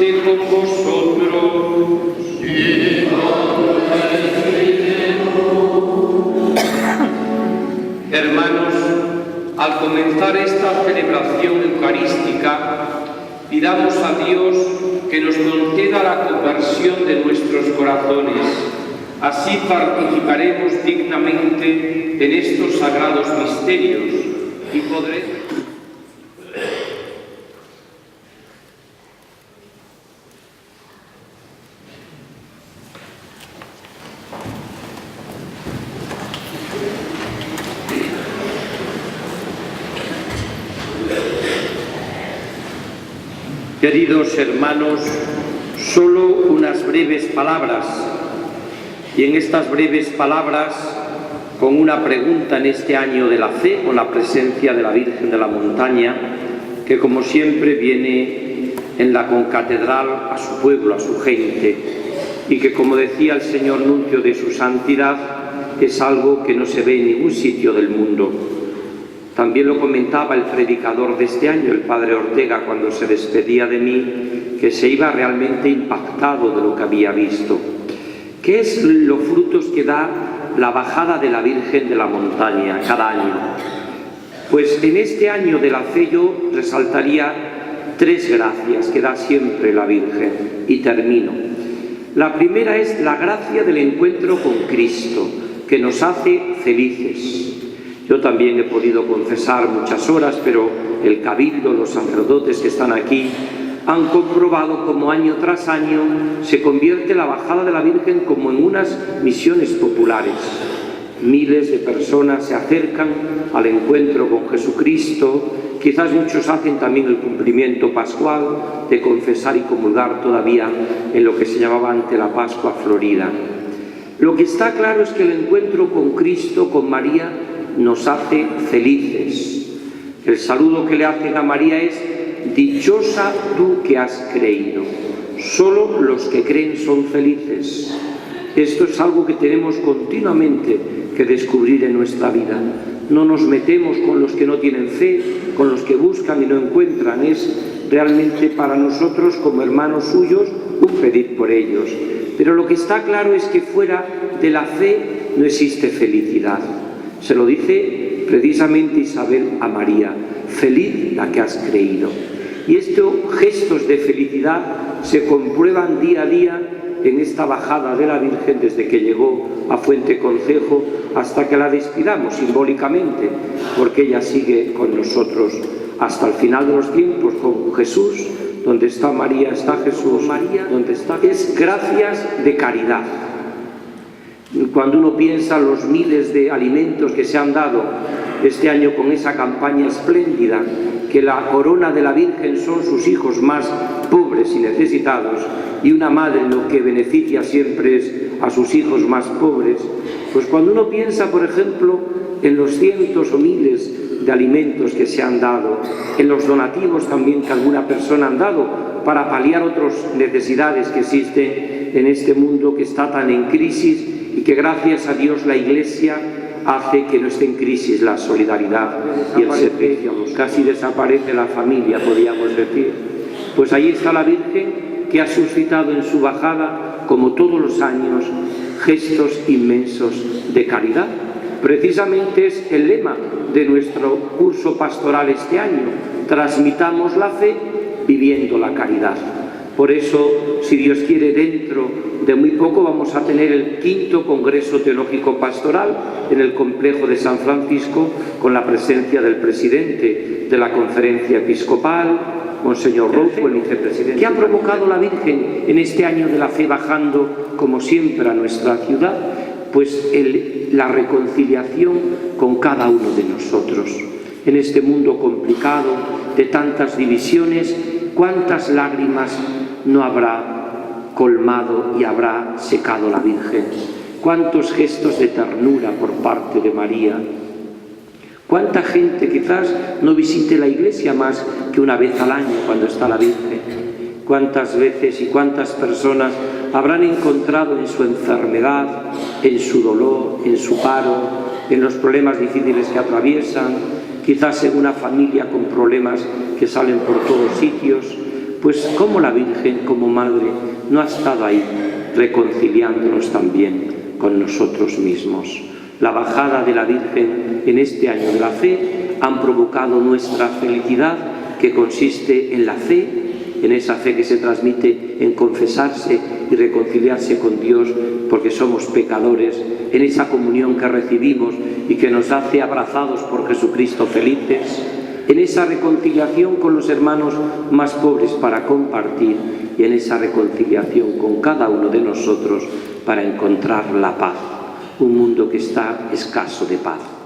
esté con vosotros. Y con tu espíritu. Hermanos, al comenzar esta celebración eucarística, pidamos a Dios que nos conceda la conversión de nuestros corazones. Así participaremos dignamente en estos sagrados misterios y podremos... Queridos hermanos, solo unas breves palabras, y en estas breves palabras, con una pregunta en este año de la fe, con la presencia de la Virgen de la Montaña, que como siempre viene en la concatedral a su pueblo, a su gente, y que, como decía el señor nuncio de su santidad, es algo que no se ve en ningún sitio del mundo. También lo comentaba el predicador de este año, el padre Ortega, cuando se despedía de mí, que se iba realmente impactado de lo que había visto. ¿Qué es los frutos que da la bajada de la Virgen de la Montaña cada año? Pues en este año de la fe yo resaltaría 3 gracias que da siempre la Virgen, y termino. La primera es la gracia del encuentro con Cristo, que nos hace felices. Yo también he podido confesar muchas horas, pero el cabildo, los sacerdotes que están aquí, han comprobado cómo año tras año se convierte la bajada de la Virgen como en unas misiones populares. Miles de personas se acercan al encuentro con Jesucristo. Quizás muchos hacen también el cumplimiento pascual de confesar y comulgar todavía en lo que se llamaba antes la Pascua Florida. Lo que está claro es que el encuentro con Cristo, con María, nos hace felices. El saludo que le hacen a María es: dichosa tú que has creído. Solo los que creen son felices. Esto es algo que tenemos continuamente que descubrir en nuestra vida. No nos metemos con los que no tienen fe, con los que buscan y no encuentran. Es realmente para nosotros, como hermanos suyos, un pedir por ellos. Pero lo que está claro es que fuera de la fe no existe felicidad. Se lo dice precisamente Isabel a María: feliz la que has creído. Y estos gestos de felicidad se comprueban día a día en esta bajada de la Virgen desde que llegó a Fuente Concejo hasta que la despidamos simbólicamente, porque ella sigue con nosotros hasta el final de los tiempos con Jesús. Donde está María está Jesús. María, donde está, es gracias de caridad. Cuando uno piensa los miles de alimentos que se han dado este año con esa campaña espléndida, que la corona de la Virgen son sus hijos más pobres y necesitados, y una madre lo que beneficia siempre es a sus hijos más pobres, pues cuando uno piensa, por ejemplo, en los cientos o miles de alimentos que se han dado, en los donativos también que alguna persona han dado para paliar otras necesidades que existen en este mundo que está tan en crisis, y que gracias a Dios la Iglesia hace que no esté en crisis la solidaridad y el servicio. Casi desaparece la familia, podríamos decir. Pues ahí está la Virgen, que ha suscitado en su bajada, como todos los años, gestos inmensos de caridad. Precisamente es el lema de nuestro curso pastoral este año: transmitamos la fe viviendo la caridad. Por eso, si Dios quiere, dentro de muy poco vamos a tener el 5º Congreso Teológico Pastoral en el complejo de San Francisco, con la presencia del presidente de la Conferencia Episcopal, Monseñor Rolfo, el vicepresidente. ¿Qué ha provocado la Virgen en este año de la fe bajando, como siempre, a nuestra ciudad? Pues la reconciliación con cada uno de nosotros. En este mundo complicado, de tantas divisiones, ¿cuántas lágrimas no habrá colmado y habrá secado la Virgen? ¿Cuántos gestos de ternura por parte de María? ¿Cuánta gente quizás no visite la iglesia más que una vez al año cuando está la Virgen? ¿Cuántas veces y cuántas personas habrán encontrado en su enfermedad, en su dolor, en su paro, en los problemas difíciles que atraviesan, quizás en una familia con problemas que salen por todos sitios, Pues como la Virgen, como Madre, no ha estado ahí reconciliándonos también con nosotros mismos. La bajada de la Virgen en este año de la fe han provocado nuestra felicidad, que consiste en la fe, en esa fe que se transmite en confesarse y reconciliarse con Dios porque somos pecadores, en esa comunión que recibimos y que nos hace abrazados por Jesucristo felices, en esa reconciliación con los hermanos más pobres para compartir y en esa reconciliación con cada uno de nosotros para encontrar la paz, un mundo que está escaso de paz.